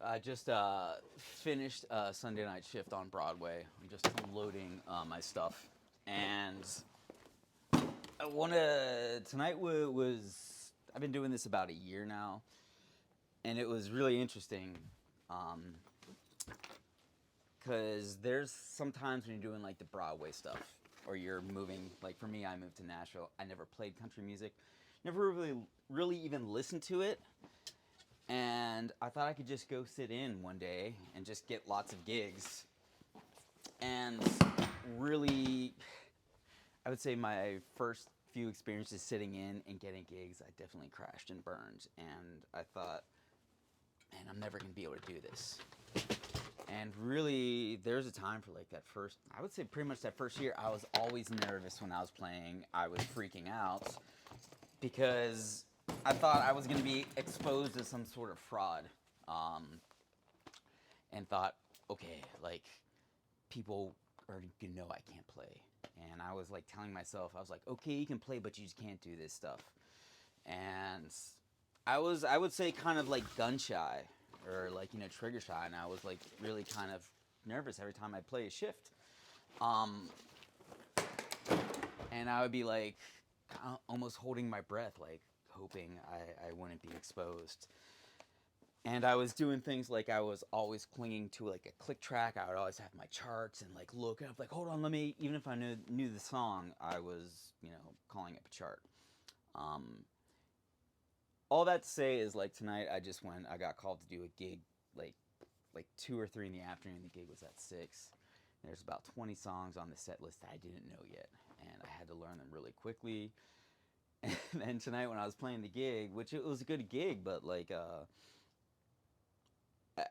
I just finished a Sunday night shift on Broadway. I'm just unloading my stuff, and I want to tonight was I've been doing this about a year now, and it was really interesting because there's sometimes when you're doing like the Broadway stuff, or you're moving. Like for me, I moved to Nashville. I never played country music, never really even listened to it. And I thought I could just go sit in one day and just get lots of gigs. And really, I would say my first few experiences sitting in and getting gigs, I definitely crashed and burned. And I thought, man, I'm never going to be able to do this. And really, there's a time for like that first, I would say pretty much that first year, I was always nervous when I was playing. I was freaking out because I thought I was going to be exposed as some sort of fraud, um, and thought, okay, like people are going to know I can't play. And I was like telling myself, I was like, okay, you can play, but you just can't do this stuff. And I would say kind of like gun shy or like, trigger shy. And I was like really kind of nervous every time I play a shift. Um, and I would be like almost holding my breath, like hoping I wouldn't be exposed. And I was doing things like I was always clinging to like a click track. I would always have my charts and like look up, like hold on, let me. Even if I knew the song, I was calling up a chart. Um, all that to say is like tonight I just went. I got called to do a gig like 2 or 3 in the afternoon. The gig was at 6. There's about 20 songs on the set list that I didn't know yet, and I had to learn them really quickly. And then tonight when I was playing the gig, which it was a good gig, but like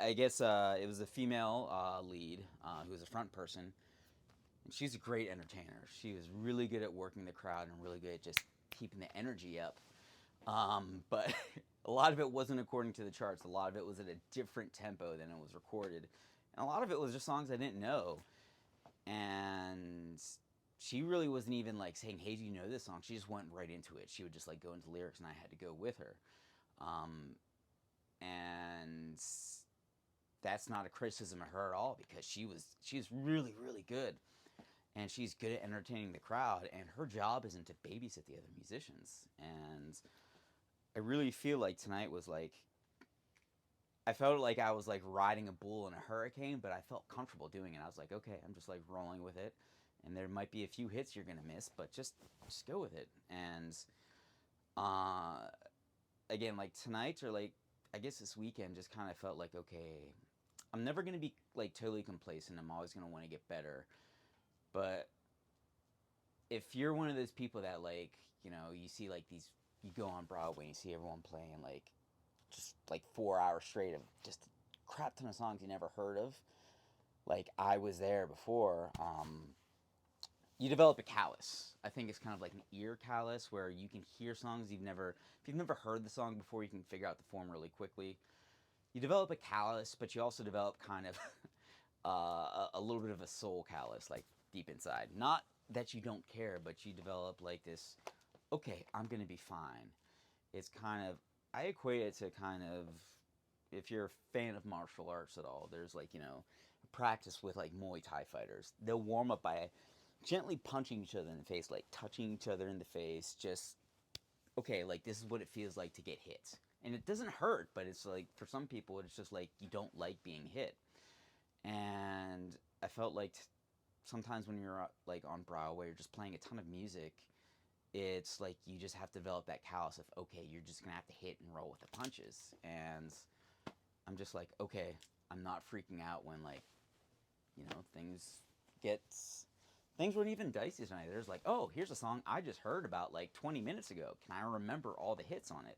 I guess it was a female lead who was a front person, and she's a great entertainer. She was really good at working the crowd and really good at just keeping the energy up. But a lot of it wasn't according to the charts. A lot of it was at a different tempo than it was recorded, and a lot of it was just songs I didn't know. And she really wasn't even like saying, "Hey, do you know this song?" She just went right into it. She would just like go into lyrics, and I had to go with her. Um, and that's not a criticism of her at all because she's really good, and she's good at entertaining the crowd, and her job isn't to babysit the other musicians. And I really feel like tonight was like I felt like I was like riding a bull in a hurricane, but I felt comfortable doing it. I was like, okay, I'm just like rolling with it, and there might be a few hits you're gonna miss, but just go with it. And uh, again, like tonight or like I guess this weekend, just kind of felt like okay, I'm never gonna be like totally complacent. I'm always gonna want to get better. But if you're one of those people that like, you see like these, you go on Broadway and you see everyone playing like just like 4 hours straight of just a crap ton of songs you never heard of. Like I was there before. You develop a callus. I think it's kind of like an ear callus where you can hear songs if you've never heard the song before, you can figure out the form really quickly. You develop a callus, but you also develop kind of a little bit of a soul callus, like deep inside. Not that you don't care, but you develop like this. Okay, I'm gonna be fine. It's kind of I equate it to kind of if you're a fan of martial arts at all. There's like practice with like Muay Thai fighters. They'll warm up by gently punching each other in the face, like touching each other in the face. Just okay, like this is what it feels like to get hit. And it doesn't hurt, but it's like for some people, it's just like you don't like being hit. And I felt like sometimes when you're like on Broadway or just playing a ton of music, it's like you just have to develop that callus of okay, you're just gonna have to hit and roll with the punches. And I'm just like okay, I'm not freaking out when like things get things weren't even dicey tonight. There's like, oh, here's a song I just heard about like 20 minutes ago. Can I remember all the hits on it?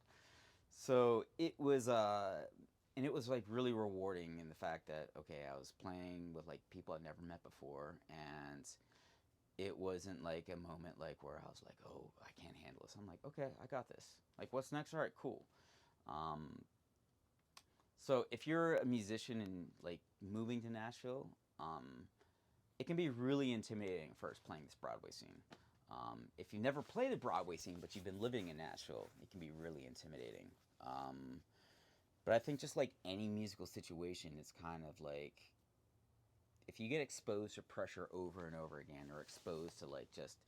So it was and it was like really rewarding in the fact that okay, I was playing with like people I'd never met before, and it wasn't like a moment like where I was like, oh, I can't handle this. I'm like, okay, I got this. Like, what's next? All right, cool. Um, so if you're a musician and like moving to Nashville, it can be really intimidating first playing this Broadway scene. If you've never played the Broadway scene but you've been living in Nashville, it can be really intimidating. Um, But I think just like any musical situation, it's kind of like if you get exposed to pressure over and over again, or exposed to like just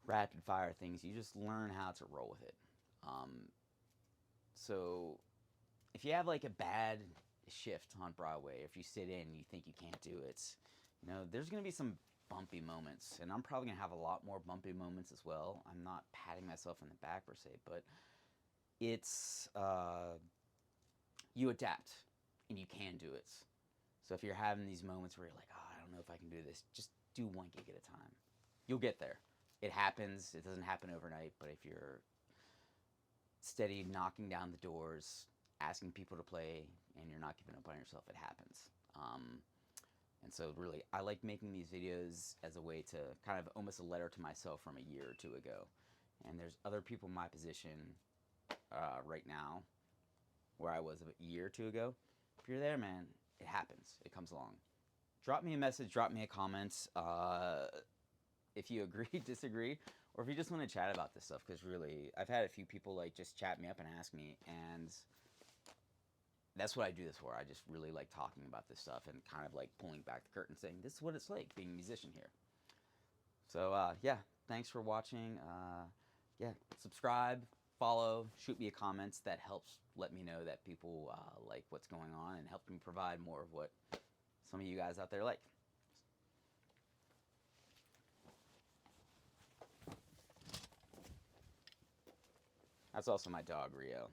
rapid fire things, you just learn how to roll with it. Um, so if you have like a bad shift on Broadway, if you sit in and you think you can't do it, there's going to be some bumpy moments, and I'm probably going to have a lot more bumpy moments as well. I'm not patting myself in the back per se, but it's you adapt and you can do it. So if you're having these moments where you're like, oh, I don't know if I can do this, just do one gig at a time. You'll get there. It happens. It doesn't happen overnight, but if you're steady knocking down the doors, asking people to play, and you're not giving up on yourself, it happens. And so really, I like making these videos as a way to kind of almost a letter to myself from a year or two ago. And there's other people in my position right now where I was a year or two ago. If you're there, man, it happens. It comes along. Drop me a message, drop me a comment if you agree, disagree, or if you just want to chat about this stuff. Because really, I've had a few people like just chat me up and ask me, and that's what I do this for. I just really like talking about this stuff and kind of like pulling back the curtain, saying this is what it's like being a musician here. So yeah, thanks for watching. Yeah, subscribe, follow, shoot me a comment. That helps let me know that people like what's going on and help me provide more of what some of you guys out there like. That's also my dog, Rio.